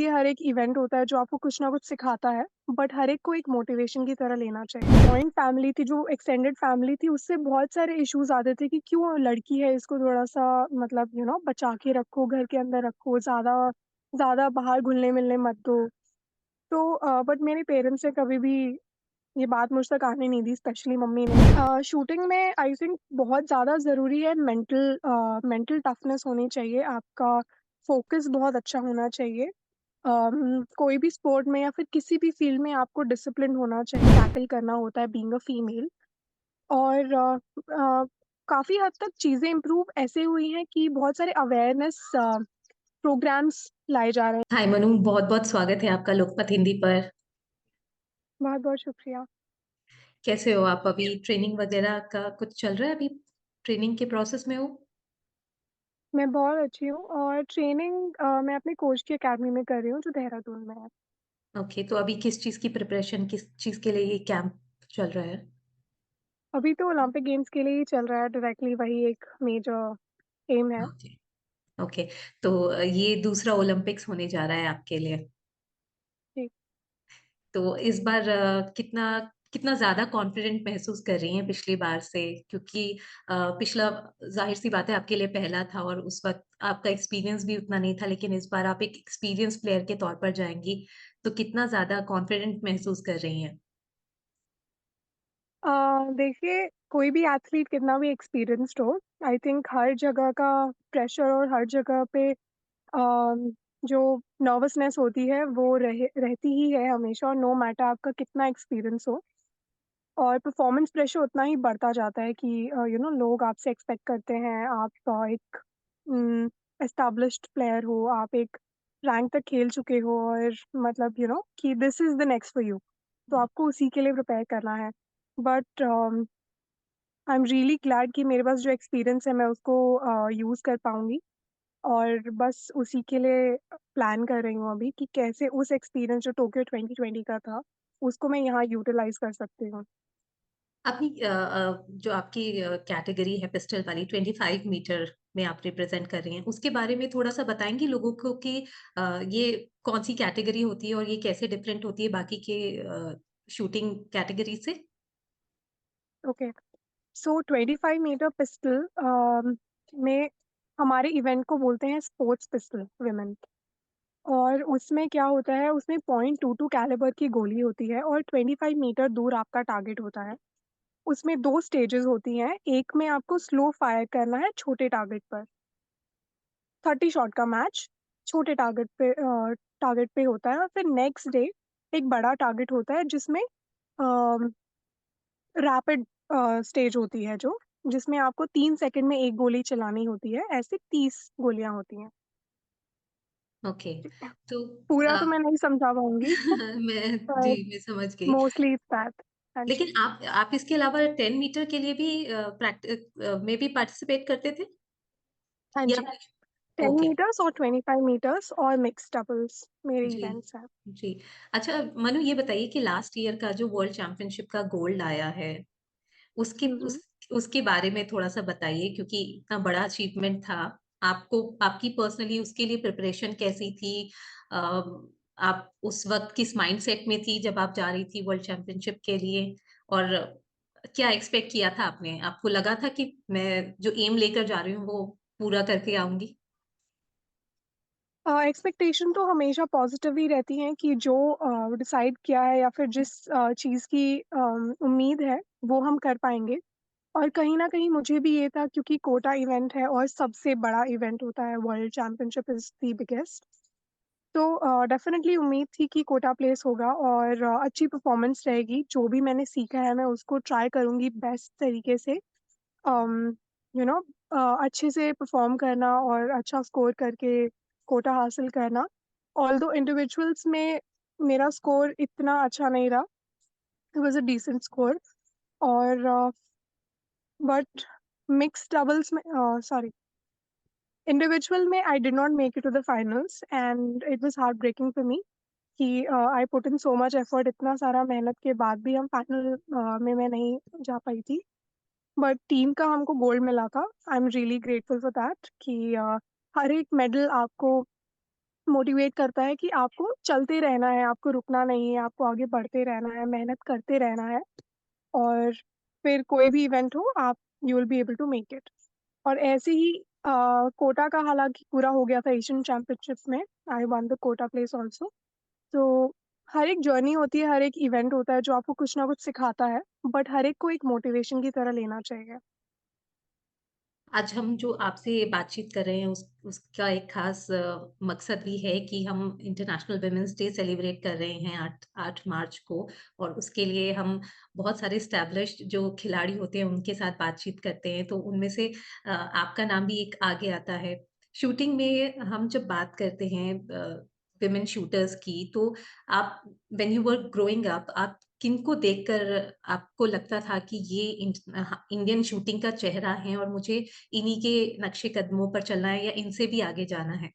ये हर एक इवेंट होता है जो आपको कुछ ना कुछ सिखाता है, बट हर एक को एक मोटिवेशन की तरह लेना चाहिए। जॉइंट फैमिली थी, जो एक्सटेंडेड फैमिली थी, उससे बहुत सारे इश्यूज़ आते थे कि क्यों लड़की है, इसको थोड़ा-सा मतलब बचा के रखो, घर के अंदर रखो, ज़्यादा ज़्यादा बाहर घुलने-मिलने मत दो। तो बट मेरे पेरेंट्स ने कभी भी ये बात मुझ तक आने नहीं दी, स्पेशली मम्मी ने। शूटिंग में आई थिंक बहुत ज़्यादा ज़रूरी है मेंटल टफनेस होनी चाहिए, आपका फ़ोकस बहुत अच्छा होना चाहिए। कोई भी स्पोर्ट में या फिर किसी भी फ़ील्ड में आपको डिसिप्लिन होना चाहिए, टैकल करना होता है बीइंग अ फीमेल। और काफ़ी हद तक चीज़ें इम्प्रूव ऐसे हुई हैं कि बहुत सारे अवेयरनेस प्रोग्राम्स लाए जा रहे हैं। हाय मनु, बहुत-बहुत स्वागत है आपका लोकमत हिंदी पर। बहुत-बहुत शुक्रिया। कैसे हो आप? अभी ट्रेनिंग वगैरह का कुछ चल रहा है अभी? ट्रेनिंग के प्रोसेस में हो? मैं बहुत अच्छी हूँ और ट्रेनिंग मैं अपने कोच की अकेडमी में कर रही हूँ, जो देहरादून में है। ओके, तो अभी किस चीज़ की प्रिपरेशन, किस चीज़ के लिए ये कैंप चल रहा है? अभी तो ओलंपिक गेम्स के लिए ही चल रहा है, डायरेक्टली वही एक मेजर एम है। Okay, okay. तो ये दूसरा ओलंपिक्स होने जा रहा है आपके लिए। जी। तो इस बार कितना कितना ज़्यादा कॉन्फिडेंट महसूस कर रही हैं पिछली बार से? क्योंकि पिछला ज़ाहिर-सी बात है आपके लिए पहला था और उस वक़्त आपका एक्सपीरियंस भी उतना नहीं था, लेकिन इस बार आप एक एक्सपीरियंस प्लेयर के तौर पर जाएँगी, तो कितना ज़्यादा कॉन्फिडेंट महसूस कर रही हैं? देखिए, कोई भी एथलीट कितना भी एक्सपीरियंस्ड हो, आई थिंक हर जगह का प्रेशर और हर जगह पे जो नर्वसनेस होती है वो रहती ही है हमेशा, और नो मैटर आपका कितना एक्सपीरियंस हो। और परफॉर्मेंस प्रेशर उतना ही बढ़ता जाता है कि लोग आपसे एक्सपेक्ट करते हैं, आप एक एस्टैब्लिश्ड प्लेयर हो, आप एक रैंक तक खेल चुके हो, और मतलब कि this is the next for you. तो आपको उसी के लिए प्रिपेयर करना है। But I am really glad कि मेरे पास जो एक्सपीरियंस है मैं उसको यूज़ कर पाऊँगी, और बस उसी के लिए प्लान कर रही हूँ अभी कि कैसे उस एक्सपीरियंस जो टोक्यो 2020 का था, उसको मैं यहाँ यूटिलाइज़ कर सकती हूँ। अपनी जो आपकी कैटेगरी है पिस्टल वाली 25 मीटर में आप रिप्रेज़ेंट कर रही हैं, उसके बारे में थोड़ा-सा बताएँगी लोगों को कि ये कौन-सी कैटेगरी होती है और ये कैसे डिफरेंट होती है बाकी के शूटिंग कैटेगरी से? ओके। सो 25 मीटर पिस्टल में हमारे इवेंट को बोलते हैं स्पोर्ट्स पिस्टल वुमेन। और उसमें क्या होता है, उसमें .22 कैलिबर की गोली होती है और 25 मीटर दूर आपका टारगेट होता है। उसमें 2 स्टेजेस होती हैं, एक में आपको स्लो फायर करना है छोटे टारगेट पर। 30 शॉट का मैच छोटे टारगेट पे होता है, और फिर नेक्स्ट डे एक बड़ा टारगेट होता है जिसमें रैपिड स्टेज होती है, जिसमें आपको 3 सेकंड में 1 गोली चलानी होती है, ऐसे 30 गोलियाँ होती हैं। ओके, तो पूरा अ, तो मैं नहीं समझा पाऊँगी, जी, पर मैं समझ गई। Mostly it's that. हाँ जी। लेकिन आप इसके अलावा 10 मीटर के लिए भी में भी पार्टिसिपेट करते थे? हाँ या जी, 10 ओके। मीटर्स और 25 मीटर्स और मिक्स्ड डबल्स मेरे जी, इवेंट्स हैं। जी। अच्छा मनु ये बताइए कि लास्ट ईयर का जो वर्ल्ड चैंपियनशिप का गोल्ड आया है, उसके हुँ, हुँ। उसके बारे में थोड़ा-सा बताइए क्योंकि इतना बड़ा अचीवमेंट था। आपको आपकी पर्सनली उसके लिए प्रिपरेशन कैसी थी? अ, आप उस वक़्त किस माइंडसेट में थी जब आप जा रही थी वर्ल्ड चैंपियनशिप के लिए? और क्या एक्सपेक्ट किया था आपने? आपको लगा था कि मैं जो एम लेकर जा रही हूँ वो पूरा करके आऊँगी? एक्सपेक्टेशन तो हमेशा पॉज़िटिव ही रहती हैं कि जो डिसाइड किया है या फिर जिस चीज़ की उम्मीद है, वो हम कर पाएँगे। और कहीं न कहीं मुझे भी ये था, क्योंकि कोटा इवेंट है और सबसे बड़ा इवेंट होता है, world championship is the biggest. तो डेफ़िनेटली उम्मीद थी कि कोटा प्लेस होगा और अच्छी परफ़ॉर्मेंस रहेगी। जो भी मैंने सीखा है मैं उसको ट्राई करूँगी बेस्ट तरीके से। अम, यू नो अच्छे से परफ़ॉर्म करना और अच्छा स्कोर करके कोटा हासिल करना। ऑल्दो इंडिविजुअल्स में मेरा स्कोर इतना अच्छा नहीं रहा, it was a decent score. और बट मिक्स्ड डबल्स में सॉरी, इंडिविजुअल में I did not make it to the finals, and it was heart breaking for me कि I put in so much effort, इतना सारा मेहनत के बाद भी हम फाइनल में मैं नहीं जा पाई थी। बट टीम का हमको गोल्ड मिला था। I am really grateful for that कि हर एक मेडल आपको मोटिवेट करता है कि आपको चलते रहना है, आपको रुकना नहीं है, आपको आगे बढ़ते रहना है, मेहनत करते रहना है और फिर कोई भी इवेंट हो आप you will be able to make it. और ऐसे ही कोटा का हालाँकि पूरा हो गया था एशियन चैम्पियनशिप में, I won the quota place also. तो हर एक जर्नी होती है, हर एक इवेंट होता है जो आपको कुछ ना कुछ सिखाता है, बट हर एक को एक मोटिवेशन की तरह लेना चाहिए। आज हम जो आपसे बातचीत कर रहे हैं उसका एक ख़ास मकसद भी है कि हम इंटरनेशनल वुमेन्स डे सेलिब्रेट कर रहे हैं 8 मार्च को और उसके लिए हम बहुत सारे एस्टैब्लिश्ड जो खिलाड़ी होते हैं उनके साथ बातचीत करते हैं, तो उनमें से आपका नाम भी एक आगे आता है। शूटिंग में हम जब बात करते हैं वुमेन शूटर्स की, तो आप when you were growing up आप किनको देखकर आपको लगता था कि ये इंडियन शूटिंग का चेहरा है और मुझे इन्हीं के नक्शे कदमों पर चलना है या इनसे भी आगे जाना है?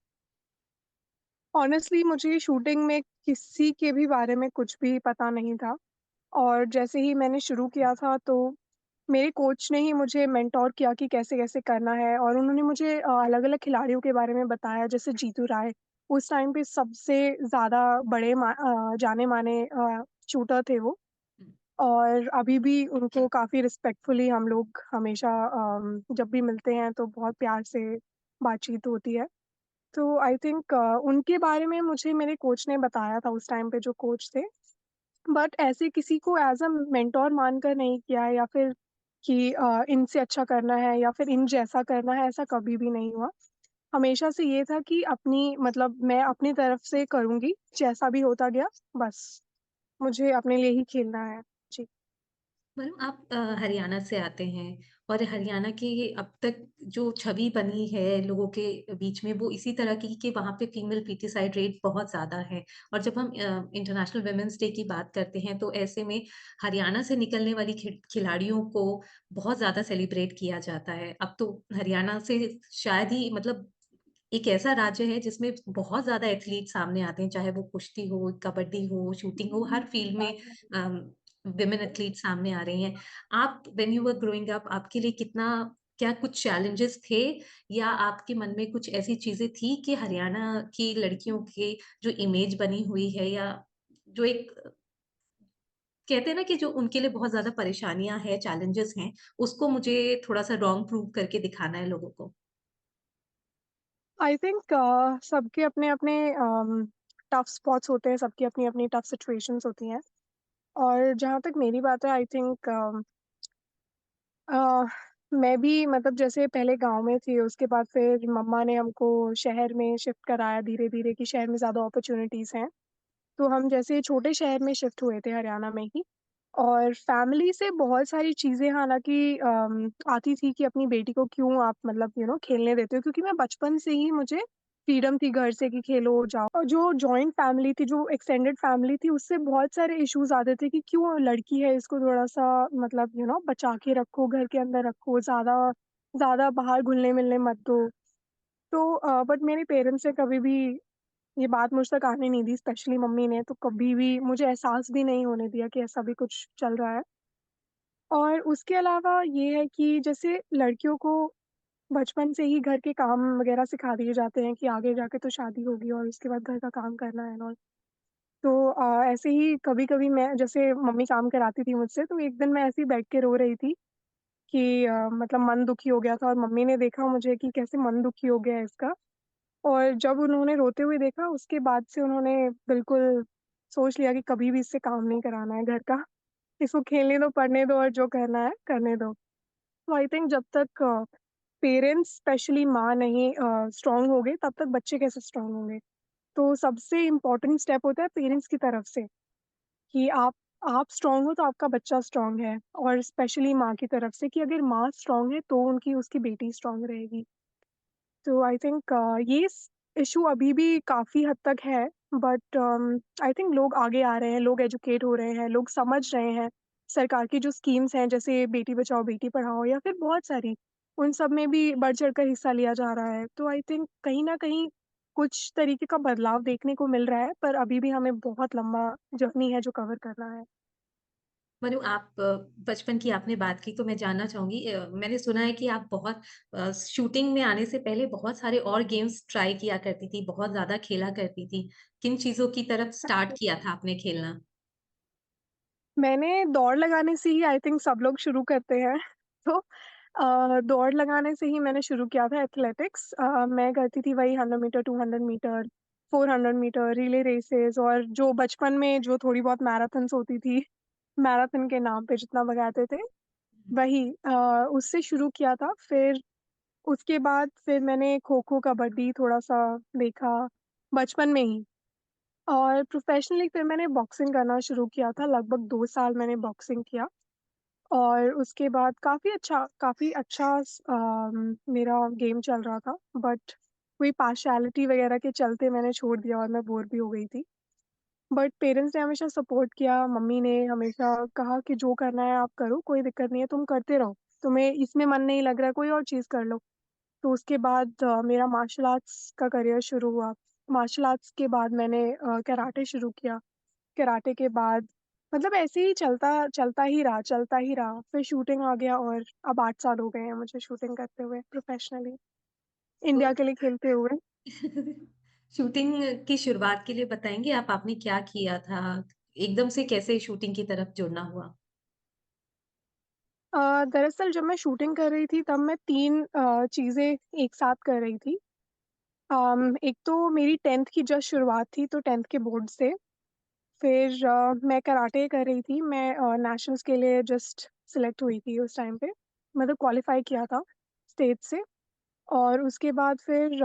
ऑनेस्टली मुझे शूटिंग में किसी के भी बारे में कुछ भी पता नहीं था और जैसे ही मैंने शुरू किया था तो मेरे कोच ने ही मुझे मेंटोर किया कि कैसे-कैसे करना है और उन्होंने मुझे अलग-अलग खिलाड़ियों के बारे में बताया जैसे जीतू राय, उस टाइम पे सबसे ज़्यादा जाने-माने शूटर थे वो हुँ। और अभी भी उनको काफ़ी रिस्पेक्टफुली हम लोग हमेशा जब भी मिलते हैं तो बहुत प्यार से बातचीत होती है। तो आई थिंक उनके बारे में मुझे मेरे कोच ने बताया था उस टाइम पे जो कोच थे। बट ऐसे किसी को एज़ अ मेंटर मानकर नहीं किया है या फिर कि इनसे अच्छा करना है या फिर इन जैसा करना है, ऐसा कभी भी नहीं हुआ। हमेशा से ये था कि अपनी मतलब मैं अपनी तरफ से करूँगी, जैसा भी होता गया बस, मुझे अपने लिए ही खेलना है। जी। मैडम आप हरियाणा से आते हैं और हरियाणा की अब तक जो छवि बनी है लोगों के बीच में वो इसी तरह की कि वहाँ पे फीमेल फीटिसाइड रेट बहुत ज़्यादा है और जब हम इंटरनेशनल वुमेन्स डे की बात करते हैं तो ऐसे में हरियाणा से निकलने वाली खिलाड़ियों को बहुत ज़्यादा सेलिब्रेट किया जाता है। अब तो हरियाणा से शायद ही मतलब एक ऐसा राज्य है जिसमें बहुत ज़्यादा एथलीट सामने आते हैं, चाहे वो कुश्ती हो, कबड्डी हो, शूटिंग हो, हर फील्ड में अम, विमेन एथलीट सामने आ रही हैं। आप when you were growing up आपके लिए कितना क्या कुछ चैलेंजेस थे या आपके मन में कुछ ऐसी चीज़ें थी कि हरियाणा की लड़कियों की जो इमेज बनी हुई है या जो एक कहते हैं ना कि जो उनके लिए बहुत ज़्यादा परेशानियाँ हैं, चैलेंजेस हैं, उसको मुझे थोड़ा-सा रॉन्ग प्रूव करके दिखाना है लोगों को? आई थिंक सबके अपने-अपने टफ स्पॉट्स होते हैं, सबकी अपनी-अपनी टफ सिचुएशंस होती हैं और जहाँ तक मेरी बात है आई थिंक अ, मैं भी मतलब जैसे पहले गाँव में थी, उसके बाद फिर मम्मा ने हमको शहर में शिफ्ट कराया धीरे-धीरे कि शहर में ज़्यादा अपॉर्च्युनिटीज़ हैं। तो हम जैसे छोटे शहर में शिफ्ट हुए थे हरियाणा में ही और फैमिली से बहुत सारी चीज़ें हालाँकि आती थी कि अपनी बेटी को क्यों आप मतलब खेलने देते हो क्योंकि मैं बचपन से ही मुझे फ्रीडम थी घर से कि खेलो, जाओ और जो जॉइंट फैमिली थी, जो एक्सटेंडेड फैमिली थी, उससे बहुत सारे इश्यूज़ आते थे कि क्यों लड़की है इसको थोड़ा-सा मतलब बचा के रखो, घर के अंदर रखो, ज़्यादा ज़्यादा बाहर घुलने-मिलने मत दो। तो बट मेरे पेरेंट्स ने कभी भी ये बात मुझ तक आने नहीं दी, स्पेशली मम्मी ने, तो कभी भी मुझे एहसास भी नहीं होने दिया कि ऐसा भी कुछ चल रहा है। और उसके अलावा ये है कि जैसे लड़कियों को बचपन से ही घर के काम वगैरह सिखा दिए जाते हैं कि आगे जाके तो शादी होगी और उसके बाद घर का काम करना है एंड ऑल। तो ऐसे ही कभी-कभी मैं जैसे मम्मी काम कराती थी मुझसे, तो एक दिन मैं ऐसे ही बैठ के रो रही थी कि मतलब मन दुखी हो गया था और मम्मी ने देखा मुझे कि कैसे मन दुखी हो गया है इसका। और जब उन्होंने रोते हुए देखा उसके बाद से उन्होंने बिल्कुल सोच लिया कि कभी भी इससे काम नहीं कराना है घर का। इसको खेलने दो, पढ़ने दो और जो करना है करने दो। तो आई थिंक जब तक पेरेंट्स स्पेशली माँ नहीं स्ट्रॉन्ग होंगे तब तक बच्चे कैसे स्ट्रॉन्ग होंगे। तो सबसे इम्पोर्टेंट स्टेप होता है पेरेंट्स की तरफ से कि आप स्ट्रॉन्ग हो तो आपका बच्चा स्ट्रॉन्ग है और स्पेशली माँ की तरफ से कि अगर माँ स्ट्रॉन्ग है तो उनकी उसकी बेटी स्ट्रॉन्ग रहेगी। तो आई थिंक ये स इश्यू अभी भी काफ़ी हद तक है बट आई थिंक लोग आगे आ रहे हैं, लोग एजुकेट हो रहे हैं, लोग समझ रहे हैं। सरकार की जो स्कीम्स हैं जैसे बेटी बचाओ बेटी पढ़ाओ या फिर बहुत सारी, उन सब में भी बढ़-चढ़ कर हिस्सा लिया जा रहा है। तो आई थिंक कहीं न कहीं कुछ तरीके का बदलाव देखने को मिल रहा है, पर अभी भी हमें बहुत लंबा जर्नी है जो कवर करना है। मनु आप बचपन की आपने बात की तो मैं जानना चाहूँगी मैंने सुना है कि आप बहुत शूटिंग में आने से पहले बहुत सारे और गेम्स ट्राई किया करती थी, बहुत ज़्यादा खेला करती थी। किन चीज़ों की तरफ स्टार्ट किया था आपने खेलना? मैंने दौड़ लगाने से ही आई थिंक सब लोग शुरू करते हैं। तो दौड़ लगाने से ही मैंने शुरू किया था एथलेटिक्स। मैं करती थी वही 100 metre, 200 metre, 400 metre, relay races और जो बचपन में जो थोड़ी बहुत मैराथन्स होती थी, मैराथन के नाम पे जितना भगाते थे, वही उससे शुरू किया था। फिर उसके बाद फिर मैंने खो-खो, कबड्डी थोड़ा-सा देखा बचपन में ही। और प्रोफ़ेशनली फिर मैंने बॉक्सिंग करना शुरू किया था, लगभग 2 साल मैंने बॉक्सिंग किया और उसके बाद काफ़ी अच्छा मेरा गेम चल रहा था, बट कोई पार्शियलिटी वग़ैरह के चलते मैंने छोड़ दिया और मैं बोर भी हो गई थी। बट पेरेंट्स ने हमेशा सपोर्ट किया, मम्मी ने हमेशा कहा कि जो करना है आप करो, कोई दिक्कत नहीं है, तुम करते रहो। तुम्हें इसमें मन नहीं लग रहा है, कोई और चीज़ कर लो। तो उसके बाद मेरा मार्शल आर्ट्स का करियर शुरू हुआ। मार्शल आर्ट्स के बाद मैंने कराटे शुरू किया। कराटे के बाद मतलब ऐसे ही चलता ही रहा। फिर शूटिंग आ गया और अब 8 साल हो गए हैं मुझे शूटिंग करते हुए प्रोफ़ेशनली, तो इंडिया के लिए खेलते हुए। शूटिंग की शुरुआत के लिए बताएँगे आप आपने क्या किया था? एकदम से कैसे शूटिंग की तरफ जुड़ना हुआ? दरअसल जब मैं शूटिंग कर रही थी तब मैं 3 चीज़ें एक साथ कर रही थी। एक तो मेरी 10th की जस्ट शुरुआत थी तो 10th के बोर्ड से। फिर मैं कराटे कर रही थी। मैं नेशनल्स के लिए जस्ट सिलेक्ट हुई थी उस टाइम पे, मतलब क्वालीफाई किया था स्टेट से और उसके बाद फिर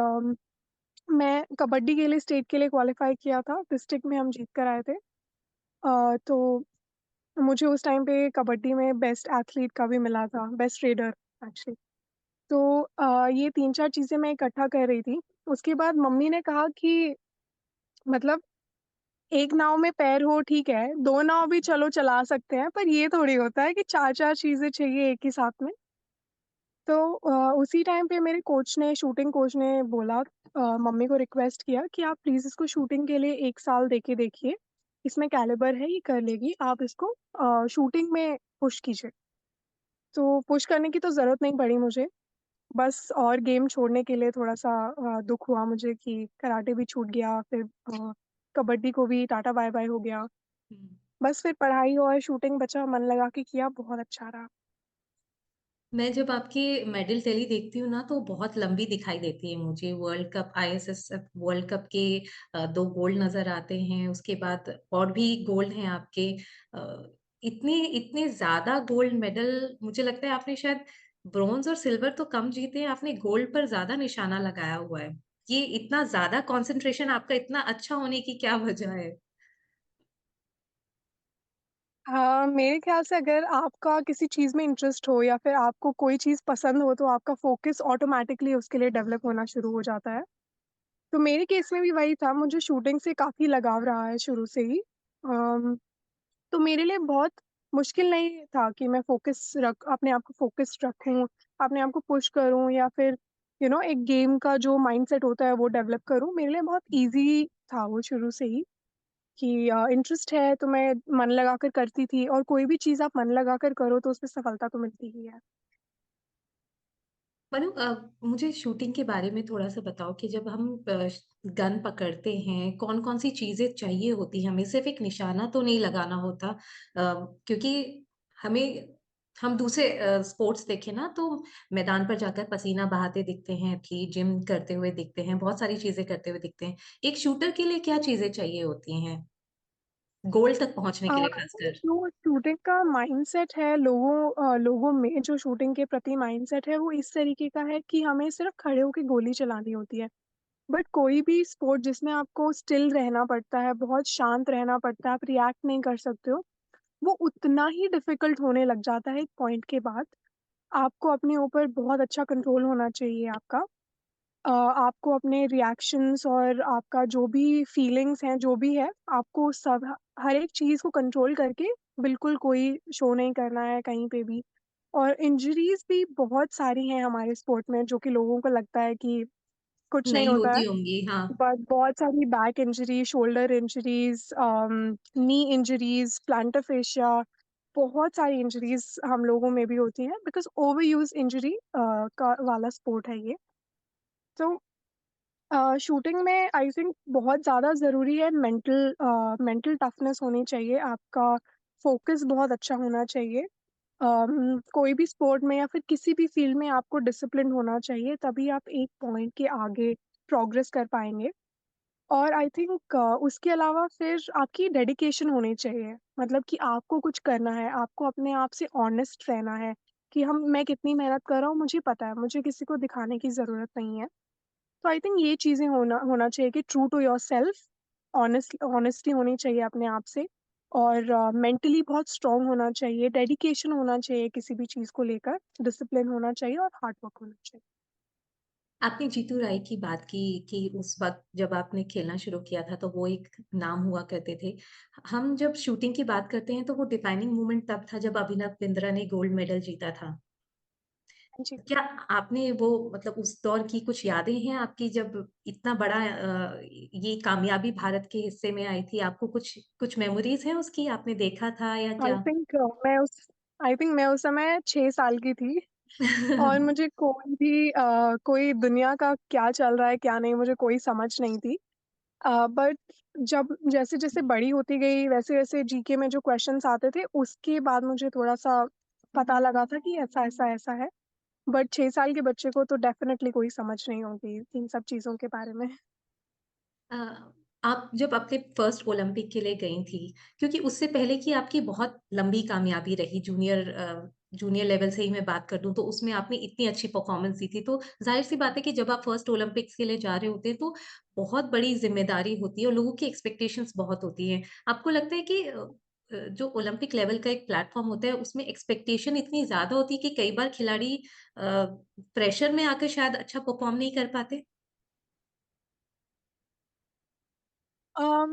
मैं कबड्डी के लिए स्टेट के लिए क्वालीफाई किया था, डिस्ट्रिक्ट में हम जीत कर आए थे। तो मुझे उस टाइम पे कबड्डी में बेस्ट एथलीट का भी मिला था, बेस्ट रेडर एक्चुअली। तो ये 3-4 चीज़ें मैं इकट्ठा कर रही थी। उसके बाद मम्मी ने कहा कि मतलब एक नाव में पैर हो ठीक है, 2 नाव भी चलो चला सकते हैं, पर ये थोड़ी होता है कि 4-4 चीज़ें चाहिए एक ही साथ में। तो उसी टाइम पे मेरे कोच ने शूटिंग कोच ने बोला मम्मी को रिक्वेस्ट किया कि आप प्लीज़ इसको शूटिंग के लिए 1 साल दे के देखिए, इसमें कैलिबर है, ये कर लेगी, आप इसको शूटिंग में पुश कीजिए। तो पुश करने की तो ज़रूरत नहीं पड़ी मुझे, बस और गेम छोड़ने के लिए थोड़ा-सा दुःख हुआ मुझे कि कराटे भी छूट गया, फिर कबड्डी को भी टाटा बाय-बाय हो गया। हुँ। बस फिर पढ़ाई और शूटिंग बचा, मन लगा के किया, बहुत अच्छा रहा। मैं जब आपकी मेडल टैली देखती हूँ ना, तो बहुत लंबी दिखाई देती है मुझे। World cup ISSF world cup के 2 गोल्ड नज़र आते हैं, उसके बाद और भी गोल्ड हैं आपके। अ, इतने इतने ज़्यादा गोल्ड मेडल मुझे लगता है आपने शायद ब्रोंज़ और सिल्वर तो कम जीते हैं, आपने गोल्ड पर ज़्यादा निशाना लगाया हुआ है। ये इतना ज़्यादा कंसंट्रेशन आपका इतना अच्छा होने की क्या वजह है? हाँ, मेरे ख़्याल से अगर आपका किसी चीज़ में इंटरेस्ट हो या फिर आपको कोई चीज़ पसंद हो, तो आपका फ़ोकस ऑटोमैटिकली उसके लिए डेवलप होना शुरू हो जाता है। तो मेरे केस में भी वही था, मुझे शूटिंग से काफ़ी लगाव रहा है शुरू से ही। तो मेरे लिए बहुत मुश्किल नहीं था कि मैं अपने आप को फ़ोकस्ड रखूँ, अपने आप को पुश करूँ या फिर एक गेम का जो माइंडसेट होता है वो डेवलप करूँ। मेरे लिए बहुत ईज़ी था वो शुरू से ही कि इंटरेस्ट है तो मैं मन लगाकर करती थी और कोई भी चीज़ आप मन लगाकर करो तो उसमें सफलता तो मिलती ही है। मनु मुझे शूटिंग के बारे में थोड़ा-सा बताओ कि जब हम गन पकड़ते हैं, कौन-कौन सी चीज़ें चाहिए होती हैं? हमें सिर्फ़ एक निशाना तो नहीं लगाना होता क्योंकि हमें हम दूसरे स्पोर्ट्स देखें ना तो मैदान पर जाकर पसीना बहाते दिखते हैं एथलीट, जिम करते हुए दिखते हैं, बहुत सारी चीज़ें करते हुए दिखते हैं। एक शूटर के लिए क्या चीज़ें चाहिए होती हैं, गोल तक पहुँचने अ, के लिए ख़ासकर? जो शूटिंग का माइंडसेट है लोगों में जो शूटिंग के प्रति माइंडसेट है वो इस तरीके का है कि हमें सिर्फ़ खड़े होके गोली चलानी होती है। बट कोई भी स्पोर्ट जिसमें आपको स्टिल रहना पड़ता है, बहुत शांत रहना पड़ता है, आप रिएक्ट नहीं कर सकते हो, वो उतना ही डिफ़िकल्ट होने लग जाता है एक पॉइंट के बाद। आपको अपने ऊपर बहुत अच्छा कंट्रोल होना चाहिए आपका। आपको अपने रिएक्शंस और आपका जो भी फीलिंग्स हैं, जो भी है, आपको हर एक चीज़ को कंट्रोल करके बिल्कुल कोई शो नहीं करना है कहीं पे भी। और इंजरीज़ भी बहुत सारी हैं हमारे स्पोर्ट में, जो कि लोगों को लगता है कि कुछ नहीं नहीं होता है। होती होंगी, हाँ। बट बहुत सारी बैक इंजरी, शोल्डर इंजरीज़ नी इंजरीज़, प्लांटर fascia बहुत सारी इंजरीज़ हम लोगों में भी होती हैं बिकॉज़ ओवरयूज़ इंजरी का वाला स्पोर्ट है ये। तो शूटिंग में आई थिंक बहुत ज़्यादा ज़रूरी है मेंटल टफनेस होनी चाहिए, आपका फ़ोकस बहुत अच्छा होना चाहिए। कोई भी स्पोर्ट में या फिर किसी भी फ़ील्ड में आपको डिसिप्लिन होना चाहिए, तभी आप एक पॉइंट के आगे प्रोग्रेस कर पाएँगे। और आई थिंक उसके अलावा फिर आपकी डेडिकेशन होनी चाहिए, मतलब कि आपको कुछ करना है, आपको अपने आप से ऑनेस्ट रहना है कि हम मैं कितनी मेहनत कर रहा हूँ, मुझे पता है, मुझे किसी को दिखाने की ज़रूरत नहीं है। तो आई थिंक ये चीज़ें होना होना चाहिए कि ट्रू टू योरसेल्फ, ऑनेस्टी होनी चाहिए अपने आप से और मेंटली बहुत स्ट्रॉन्ग होना चाहिए, डेडिकेशन होना चाहिए किसी भी चीज़ को लेकर, डिसिप्लिन होना चाहिए और हार्ड वर्क होना चाहिए। आपने जीतू राय की बात की कि उस वक़्त जब आपने खेलना शुरू किया था, तो वो एक नाम हुआ करते थे। हम जब शूटिंग की बात करते हैं, तो वो डिफाइनिंग मोमेंट तब था जब अभिनव बिंद्रा ने गोल्ड मेडल जीता था। जी। क्या आपने वो मतलब उस दौर की कुछ यादें हैं आपकी जब इतना बड़ा ये कामयाबी भारत के हिस्से में आई थी? आपको कुछ कुछ मेमोरीज़ हैं उसकी? आपने देखा था या आई क्या? थिंक मैं उस समय 6 साल की थी और मुझे कोई दुनिया का क्या चल रहा है, क्या नहीं, मुझे कोई समझ नहीं थी। बट जब जैसे-जैसे बड़ी होती गई, वैसे-वैसे जीके में जो क्वेश्चन्स आते थे, उसके बाद मुझे थोड़ा-सा पता लगा था कि ऐसा है। बट 6 साल के बच्चे को तो डेफ़िनेटली कोई समझ नहीं होगी इन सब चीज़ों के बारे में। अ, आप जब अपने फर्स्ट ओलंपिक के लिए गई थी, क्योंकि उससे पहले की आपकी बहुत लंबी कामयाबी रही जूनियर लेवल से ही मैं बात कर दूँ तो उसमें आपने इतनी अच्छी परफॉर्मेंस दी थी, तो ज़ाहिर-सी बात है कि जब आप फर्स्ट ओलंपिक्स के लिए जा रहे होते हैं, तो बहुत बड़ी ज़िम्मेदारी होती है और लोगों की एक्सपेक्टेशंस बहुत होती हैं। आपको लगता है कि जो ओलंपिक लेवल का एक प्लेटफ़ॉर्म होता है, उसमें एक्सपेक्टेशन इतनी ज़्यादा होती है कि कई बार खिलाड़ी प्रेशर में आकर शायद अच्छा परफॉर्म नहीं कर पाते? अम,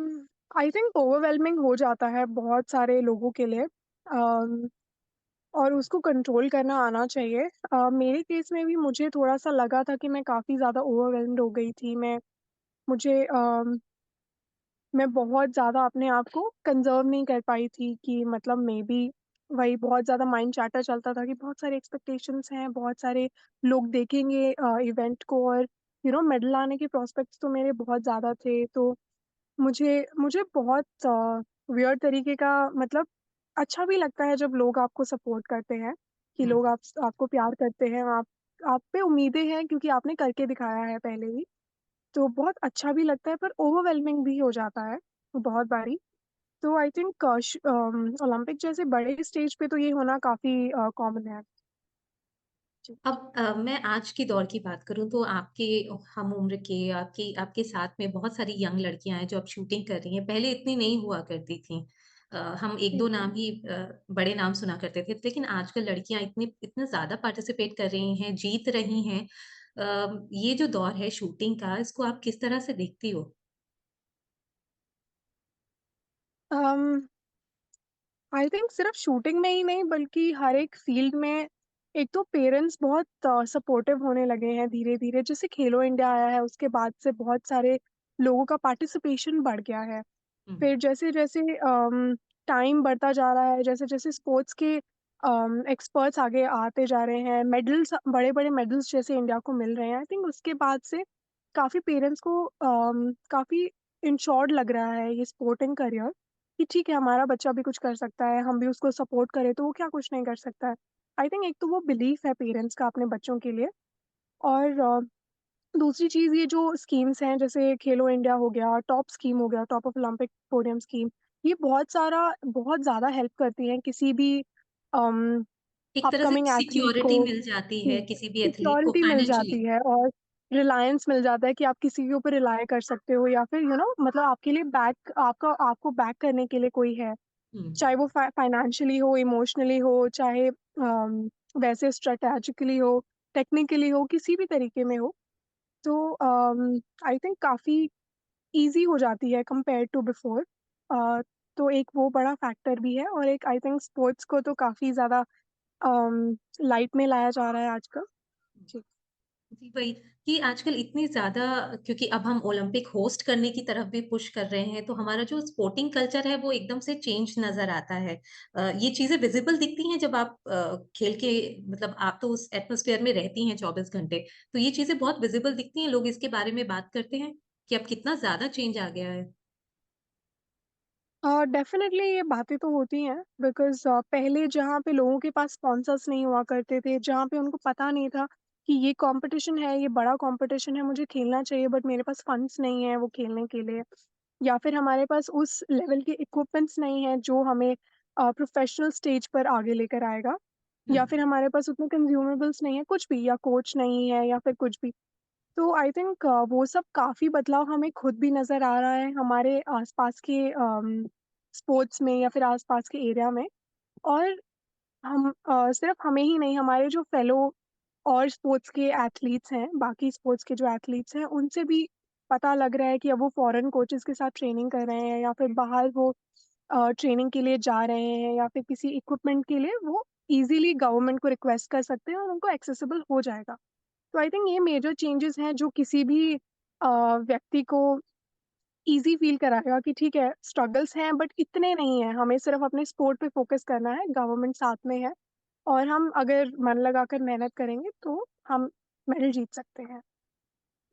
आई थिंक ओवरवेलमिंग हो जाता है बहुत सारे लोगों के लिए। और उसको कंट्रोल करना आना चाहिए। मेरे केस में भी मुझे थोड़ा-सा लगा था कि मैं काफ़ी ज़्यादा ओवरवेल्म्ड हो गई थी। मुझे मैं बहुत ज़्यादा अपने आप को कंज़र्व नहीं कर पाई थी कि मतलब मेबी वही बहुत ज़्यादा माइंड चैटर चलता था कि बहुत सारे एक्सपेक्टेशंस हैं, बहुत सारे लोग देखेंगे इवेंट को और मेडल आने के प्रॉस्पेक्ट्स तो मेरे बहुत ज़्यादा थे। तो मुझे मुझे बहुत वियर्ड तरीके का मतलब अच्छा भी लगता है जब लोग आपको सपोर्ट करते हैं, कि हुँ। लोग आपको प्यार करते हैं, आप पे उम्मीदें हैं क्योंकि आपने करके दिखाया है पहले भी। तो बहुत अच्छा भी लगता है पर ओवरवेलमिंग भी हो जाता है बहुत बारी। तो आई थिंक ओलंपिक जैसे बड़े स्टेज पे तो ये होना काफ़ी कॉमन है। जी। अब मैं आज के दौर की बात करूँ तो आपके हम उम्र के आपके आपके साथ में बहुत सारी यंग लड़कियाँ हैं जो अब शूटिंग कर रही हैं। पहले इतनी नहीं हुआ करती थीं। हम जी, 1-2 जी। नाम ही बड़े नाम सुना करते थे। लेकिन आजकल लड़कियाँ इतनी इतना ज़्यादा पार्टिसिपेट कर रही हैं, जीत रही हैं। ये जो दौर है शूटिंग का, इसको आप किस तरह से देखती हो? अम आई थिंक सिर्फ शूटिंग में ही नहीं बल्कि हर एक फ़ील्ड में एक तो पेरेंट्स बहुत सपोर्टिव होने लगे हैं धीरे-धीरे। जैसे खेलो इंडिया आया है उसके बाद से बहुत सारे लोगों का पार्टिसिपेशन बढ़ गया है। हुँ, फिर जैसे-जैसे टाइम बढ़ता जा रहा है, जैसे-जैसे स्पोर्ट्स के एक्सपर्ट्स आगे आते जा रहे हैं, मेडल्स बड़े-बड़े मेडल्स जैसे इंडिया को मिल रहे हैं, आई थिंक उसके बाद से काफ़ी पेरेंट्स को काफ़ी इंश्योर्ड लग रहा है ये स्पोर्टिंग करियर कि ठीक है, हमारा बच्चा भी कुछ कर सकता है, हम भी उसको सपोर्ट करें तो वो क्या कुछ नहीं कर सकता है। आई थिंक एक तो वो बिलीफ है पेरेंट्स का अपने बच्चों के लिए और दूसरी चीज़ ये जो स्कीम्स हैं जैसे खेलो इंडिया हो गया, टॉप स्कीम हो गया, top of Olympic podium scheme, ये बहुत ज़्यादा हेल्प करती हैं किसी भी अम, एक तरह से अपकमिंग एथलीट को। सिक्योरिटी मिल जाती जी, है किसी भी एथलीट को सिक्योरिटी मिल फाइनेंशियली। जाती है और रिलायंस मिल जाता है कि आप किसी के ऊपर रिलाय कर सकते हो या फिर मतलब आपके लिए आपको बैक करने के लिए कोई है। हुँ। चाहे वो फाइनेंशियली हो, इमोशनली हो, चाहे वैसे स्ट्रैटेजिकली हो, टेक्निकली हो, किसी भी तरीके में हो। तो आई थिंक काफ़ी ईज़ी हो जाती है कंपेयर्ड टू बिफोर। अ, तो एक वो बड़ा फैक्टर भी है और एक आई थिंक स्पोर्ट्स को तो काफ़ी ज़्यादा लाइट में लाया जा रहा है आजकल। जी। जी, वही। कि आजकल इतनी ज़्यादा क्योंकि अब हम ओलंपिक होस्ट करने की तरफ भी पुश कर रहे हैं, तो हमारा जो स्पोर्टिंग कल्चर है वो एकदम से चेंज नज़र आता है। ये चीज़ें विज़िबल दिखती हैं जब आप खेल के मतलब आप तो उस एटमॉस्फेयर में रहती हैं 24 घंटे, तो ये चीज़ें बहुत विज़िबल दिखती हैं, लोग इसके बारे में बात करते हैं कि अब कितना ज़्यादा चेंज आ गया है। डेफ़िनेटली ये बातें तो होती हैं बिकॉज़ पहले जहाँ पे लोगों के पास स्पॉन्सर्स नहीं हुआ करते थे, जहाँ पे उनको पता नहीं था कि ये कॉम्पिटिशन है, ये बड़ा कॉम्पिटिशन है, मुझे खेलना चाहिए बट मेरे पास फंड्स नहीं है वो खेलने के लिए। या फिर हमारे पास उस लेवल के इक्विपमेंट्स नहीं हैं जो हमें प्रोफ़ेशनल स्टेज पर आगे लेकर आएगा। हुँ। या फिर हमारे पास उतने कंज़्यूमेबल्स नहीं है, कुछ भी या कोच नहीं है या फिर कुछ भी। तो आई थिंक वो सब काफ़ी बदलाव हमें खुद भी नज़र आ रहा है हमारे आस-पास के स्पोर्ट्स में या फिर आस-पास के एरिया में। और हम सिर्फ़ हमें ही नहीं हमारे जो फेलो और स्पोर्ट्स के एथलीट्स हैं, बाकी स्पोर्ट्स के जो एथलीट्स हैं, उनसे भी पता लग रहा है कि अब वो फॉरेन कोचेज़ के साथ ट्रेनिंग कर रहे हैं या फिर बाहर वो ट्रेनिंग के लिए जा रहे हैं या फिर किसी इक्विपमेंट के लिए वो ईज़िली गवर्नमेंट को रिक्वेस्ट कर सकते हैं और उनको एक्सेसिबल हो जाएगा। तो आई थिंक ये मेजर चेंजेस हैं जो किसी भी व्यक्ति को ईज़ी फ़ील कराएगा कि ठीक है, स्ट्रगल्स हैं बट इतने नहीं हैं, हमें सिर्फ़ अपने स्पोर्ट पे फ़ोकस करना है, गवर्नमेंट साथ में है और हम अगर मन लगाकर मेहनत करेंगे तो हम मेडल जीत सकते हैं।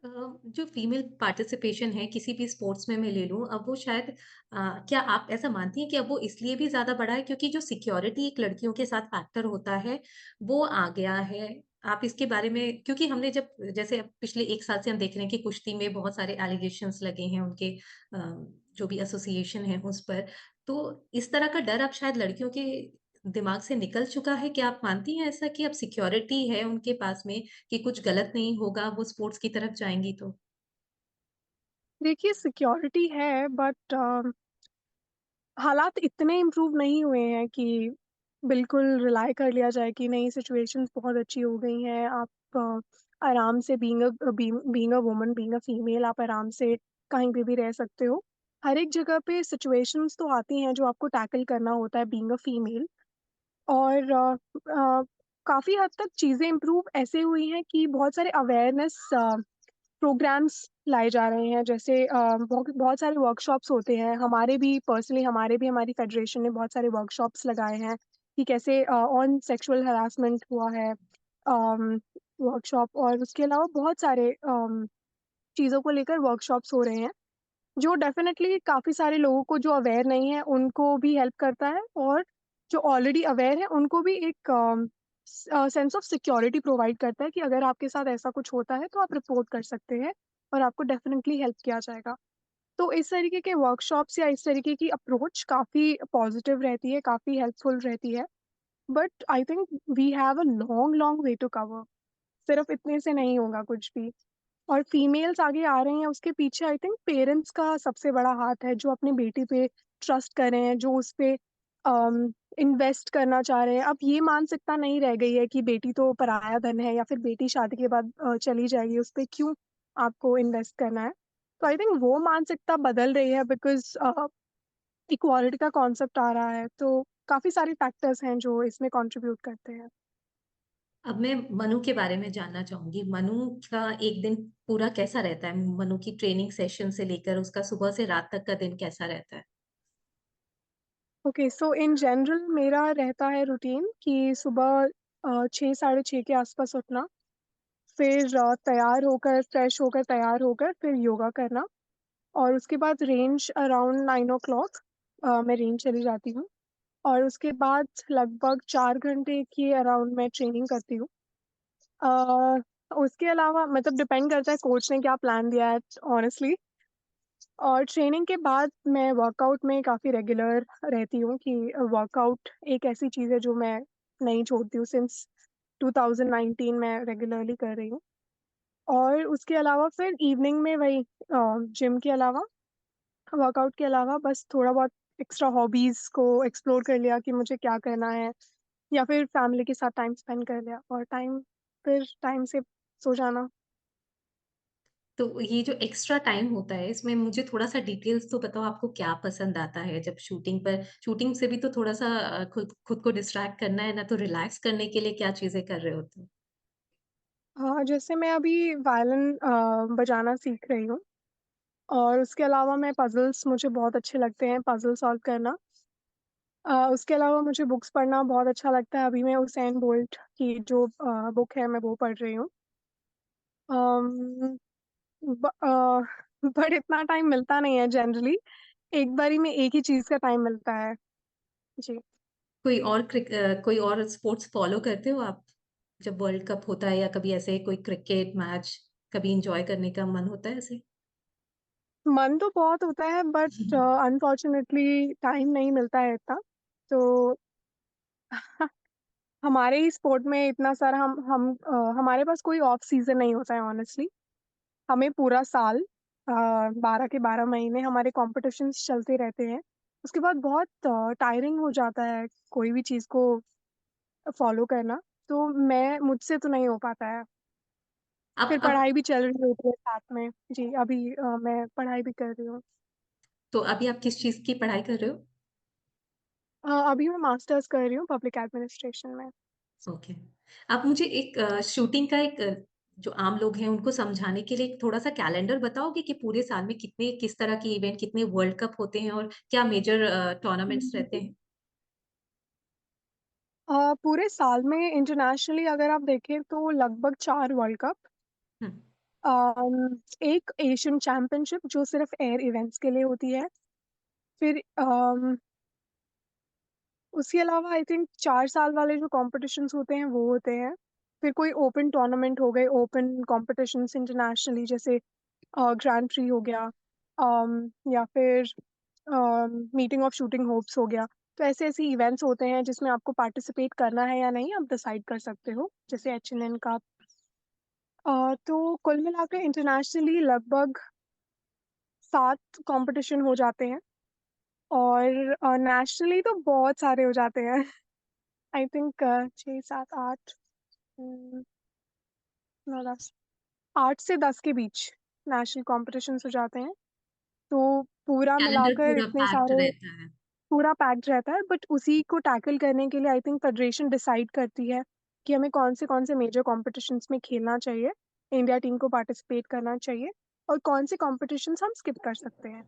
अ, जो फीमेल पार्टिसिपेशन है किसी भी स्पोर्ट्स में मैं ले लूँ, अब वो शायद क्या आप ऐसा मानती हैं कि अब वो इसलिए भी ज़्यादा बढ़ा है क्योंकि जो सिक्योरिटी एक लड़कियों के साथ फैक्टर होता है, वो आ गया है? आप इसके बारे में क्योंकि हमने जब जैसे अब पिछले 1 साल से हम देख रहे हैं कि कुश्ती में बहुत सारे एलिगेशंस लगे हैं उनके जो भी एसोसिएशन है उस पर। तो इस तरह का डर अब शायद लड़कियों के दिमाग से निकल चुका है। क्या आप मानती हैं ऐसा कि अब सिक्योरिटी है उनके पास में कि कुछ गलत नहीं होगा, वो स्पोर्ट्स की तरफ जाएँगी तो। देखिए सिक्योरिटी है बट हालात इतने इम्प्रूव नहीं हुए हैं कि बिल्कुल रिलाय कर लिया जाए कि नहीं सिचुएशंस बहुत अच्छी हो गई हैं। आप आराम से being a woman, being a female आप आराम से कहीं पे भी रह सकते हो। हर एक जगह पे सिचुएशंस तो आती हैं जो आपको टैकल करना होता है बीइंग अ फीमेल। और काफ़ी हद तक चीज़ें इम्प्रूव ऐसे हुई हैं कि बहुत सारे अवेयरनेस प्रोग्राम्स लाए जा रहे हैं जैसे बहुत बहुत सारे वर्कशॉप्स होते हैं हमारे भी पर्सनली हमारे भी हमारी फेडरेशन ने बहुत सारे वर्कशॉप्स लगाए हैं कि कैसे ऑन सेक्सुअल हरासमेंट हुआ है वर्कशॉप और उसके अलावा बहुत सारे चीज़ों को लेकर वर्कशॉप्स हो रहे हैं जो डेफ़िनेटली काफ़ी सारे लोगों को जो अवेयर नहीं है, उनको भी हेल्प करता है और जो ऑलरेडी अवेयर है, उनको भी एक सेंस ऑफ सिक्योरिटी प्रोवाइड करता है कि अगर आपके साथ ऐसा कुछ होता है, तो आप रिपोर्ट कर सकते हैं और आपको डेफ़िनेटली हेल्प किया जाएगा। तो इस तरीके के वर्कशॉप्स या इस तरीके की अप्रोच काफ़ी पॉज़िटिव रहती है, काफ़ी हेल्पफुल रहती है। But I think we have a long, long way to cover. सिर्फ़ इतने से नहीं होगा कुछ भी। और फीमेल्स आगे आ रही हैं उसके पीछे आई थिंक पेरेंट्स का सबसे बड़ा हाथ है, जो अपनी बेटी पे ट्रस्ट कर रहे हैं, जो उस पे इन्वेस्ट करना चाह रहे हैं। अब ये मानसिकता नहीं रह गई है कि बेटी तो पराया धन है या फिर बेटी शादी के बाद चली जाएगी, उस पे क्यों आपको इन्वेस्ट करना है। तो आई थिंक वो मानसिकता बदल रही है बिकॉज़ इक्वालिटी का कॉन्सेप्ट आ रहा है, तो काफ़ी सारे फैक्टर्स हैं जो इसमें कंट्रीब्यूट करते हैं। अब मैं मनु के बारे में जानना चाहूँगी। मनु का एक दिन पूरा कैसा रहता है? मनु की ट्रेनिंग सेशन से लेकर उसका सुबह से रात तक का दिन कैसा रहता है? ओके सो इन जनरल मेरा रहता है रूटीन कि सुबह 6 साढ़े 6 के आसपास उठना, फिर तैयार होकर फ्रेश होकर तैयार होकर फिर योगा करना और उसके बाद रेंज अराउंड 9 ओ क्लॉक मैं रेंज चली जाती हूँ और उसके बाद लगभग 4 घंटे के अराउंड मैं ट्रेनिंग करती हूँ। उसके अलावा मतलब डिपेंड करता है कोच ने क्या प्लान दिया है ऑनेस्टली। और ट्रेनिंग के बाद मैं वर्कआउट में काफ़ी रेगुलर रहती हूँ कि वर्कआउट एक ऐसी चीज़ है जो मैं नहीं छोड़ती हूँ सिंस 2019 मैं रेगुलरली कर रही हूँ। और उसके अलावा फिर इवनिंग में वही जिम के अलावा, वर्कआउट के अलावा बस थोड़ा बहुत एक्स्ट्रा हॉबीज़ को एक्सप्लोर कर लिया कि मुझे क्या करना है या फिर फैमिली के साथ टाइम स्पेंड कर लिया और फिर टाइम से सो जाना। तो ये जो एक्स्ट्रा टाइम होता है, इसमें मुझे थोड़ा-सा डिटेल्स तो बताओ आपको क्या पसंद आता है? जब शूटिंग से भी तो थोड़ा-सा खुद खुद को डिस्ट्रैक्ट करना है ना, तो रिलैक्स करने के लिए क्या चीज़ें कर रहे होते हो? जैसे मैं अभी वायलिन बजाना सीख रही हूँ और उसके अलावा मैं पज़ल्स मुझे बहुत अच्छे लगते हैं, पज़ल सॉल्व करना। उसके अलावा मुझे बुक्स पढ़ना बहुत अच्छा लगता है, अभी मैं उसेन बोल्ट की जो बुक है मैं वो पढ़ रही हूँ। अम, ब बट इतना टाइम मिलता नहीं है जनरली, एक बारी में एक ही चीज़ का टाइम मिलता है। जी। कोई और स्पोर्ट्स फ़ॉलो करते हो आप? जब वर्ल्ड कप होता है या कभी ऐसे कोई क्रिकेट मैच कभी एन्जॉय करने का मन होता है ऐसे? मन तो बहुत होता है बट अनफॉर्च्युनेटली टाइम नहीं मिलता है इतना, तो हमारे ही स्पोर्ट में इतना सारा हमारे पास कोई ऑफ सीज़न नहीं होता है ऑनेस्टली। हमें पूरा साल 12 के 12 महीने हमारे कॉम्पिटिशन्स चलते रहते हैं। उसके बाद बहुत टायरिंग हो जाता है कोई भी चीज़ को फ़ॉलो करना, तो मुझसे तो नहीं हो पाता है। फिर अब पढ़ाई भी चल रही होती है साथ में। जी, अभी मैं पढ़ाई भी कर रही हूँ। तो अभी आप किस चीज़ की पढ़ाई कर रहे हो? अभी मैं मास्टर्स कर रही हूँ पब्लिक एडमिनिस्ट्रेशन में। ओके। आप मुझे एक शूटिंग का जो आम लोग हैं उनको समझाने के लिए एक थोड़ा-सा कैलेंडर बताओगे कि पूरे साल में कितने किस तरह के इवेंट, कितने वर्ल्ड कप होते हैं और क्या मेजर टूर्नामेंट्स रहते हैं? पूरे साल में इंटरनेशनली अगर आप देखें तो लगभग 4 वर्ल्ड कप, हुँ, एक एशियन चैम्पियनशिप जो सिर्फ़ एयर इवेंट्स के लिए होती है। फिर उसके अलावा आई थिंक 4 साल वाले जो कॉम्पिटिशन्स होते हैं, वो होते हैं। फिर कोई ओपन टूर्नामेंट हो गए, ओपन कॉम्पिटिशन्स इंटरनेशनली जैसे ग्रैंड प्री हो गया या फिर मीटिंग ऑफ शूटिंग होप्स हो गया। तो ऐसे-ऐसे इवेंट्स होते हैं जिसमें आपको पार्टिसिपेट करना है या नहीं, आप डिसाइड कर सकते हो, जैसे एचएनएन का। तो कुल मिला के इंटरनेशनली लगभग 7 कॉम्पिटिशन हो जाते हैं और नेशनली तो बहुत सारे हो जाते हैं। आई थिंक 6, 7, 8 9, 10 8 से 10 के बीच नेशनल कॉम्पिटिशन्स हो जाते हैं। तो पूरा कैलेंडर मिलाकर पूरा इतने पैक्ड सारे रहता है। पूरा पैक्ड रहता है बट उसी को टैकल करने के लिए आई थिंक फेडरेशन डिसाइड करती है कि हमें कौन से मेजर कॉम्पिटिशन्स में खेलना चाहिए, इंडिया टीम को पार्टिसिपेट करना चाहिए और कौन से कॉम्पिटिशन्स हम स्किप कर सकते हैं।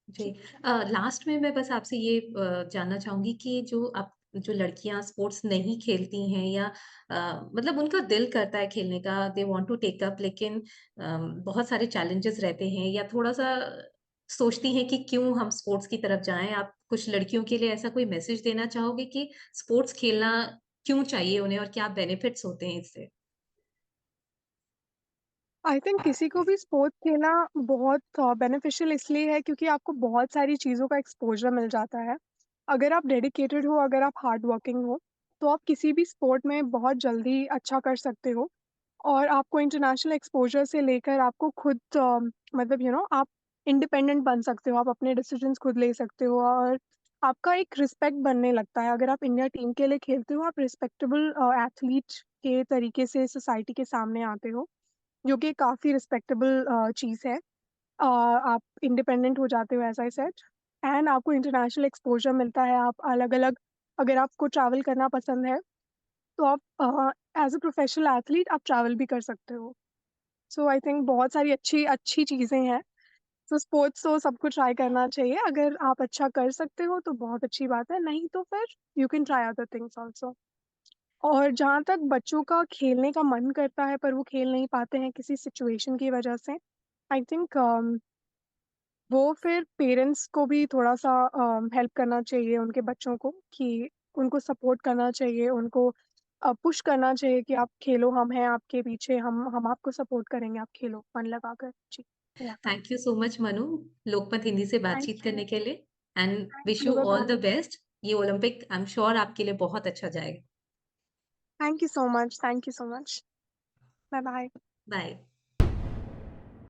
जी। जी। लास्ट में मैं बस आपसे ये जानना चाहूँगी कि जो लड़कियाँ स्पोर्ट्स नहीं खेलती हैं या मतलब उनका दिल करता है खेलने का, they want to take up लेकिन बहुत सारे चैलेंजेस रहते हैं या थोड़ा-सा सोचती हैं कि क्यों हम स्पोर्ट्स की तरफ जाएँ? आप कुछ लड़कियों के लिए ऐसा कोई मैसेज देना चाहोगे कि स्पोर्ट्स खेलना क्यों चाहिए उन्हें और क्या बेनिफिट्स होते हैं इससे? आई थिंक किसी को भी स्पोर्ट्स खेलना बहुत बेनिफिशियल इसलिए है क्योंकि आपको बहुत सारी चीज़ों का एक्सपोज़र मिल जाता है। अगर आप डेडिकेटेड हो, अगर आप हार्ड वर्किंग हो, तो आप किसी भी स्पोर्ट में बहुत जल्दी अच्छा कर सकते हो और आपको इंटरनेशनल एक्सपोज़र से लेकर आपको खुद मतलब आप इंडिपेंडेंट बन सकते हो, आप अपने डिसीज़न्स खुद ले सकते हो और आपका एक रिस्पेक्ट बनने लगता है। अगर आप इंडिया टीम के लिए खेलते हो, आप रिस्पेक्टेबल एथलीट के तरीके से सोसाइटी के सामने आते हो। जो कि काफ़ी रिस्पेक्टेबल चीज़ है। आप इंडिपेंडेंट हो जाते हो एज़ आई सेड एंड आपको इंटरनेशनल एक्सपोज़र मिलता है। आप अलग-अलग अगर आपको ट्रैवल करना पसंद है, तो आप एज़ अ प्रोफ़ेशनल एथलीट आप ट्रैवल भी कर सकते हो। सो आई थिंक बहुत सारी अच्छी अच्छी चीज़ें हैं। सो स्पोर्ट्स तो सबको ट्राई करना चाहिए। अगर आप अच्छा कर सकते हो, तो बहुत अच्छी बात है, नहीं तो फिर you can try other things also. और जहाँ तक बच्चों का खेलने का मन करता है, पर वो खेल नहीं पाते हैं किसी सिचुएशन की वजह से, आई थिंक वो फिर पेरेंट्स को भी थोड़ा-सा हेल्प करना चाहिए उनके बच्चों को कि उनको सपोर्ट करना चाहिए, उनको पुश करना चाहिए कि आप खेलो, हम हैं आपके पीछे, हम आपको सपोर्ट करेंगे, आप खेलो मन लगाकर। जी, या thank you so much Manu, Lokmat Hindi से थैंक बातचीत यू, करने के लिए and thank wish you, you all the bye bye. Best. ये ओलंपिक आई एम श्योर आपके लिए बहुत अच्छा जाएगा। Thank you so much, bye bye. Bye.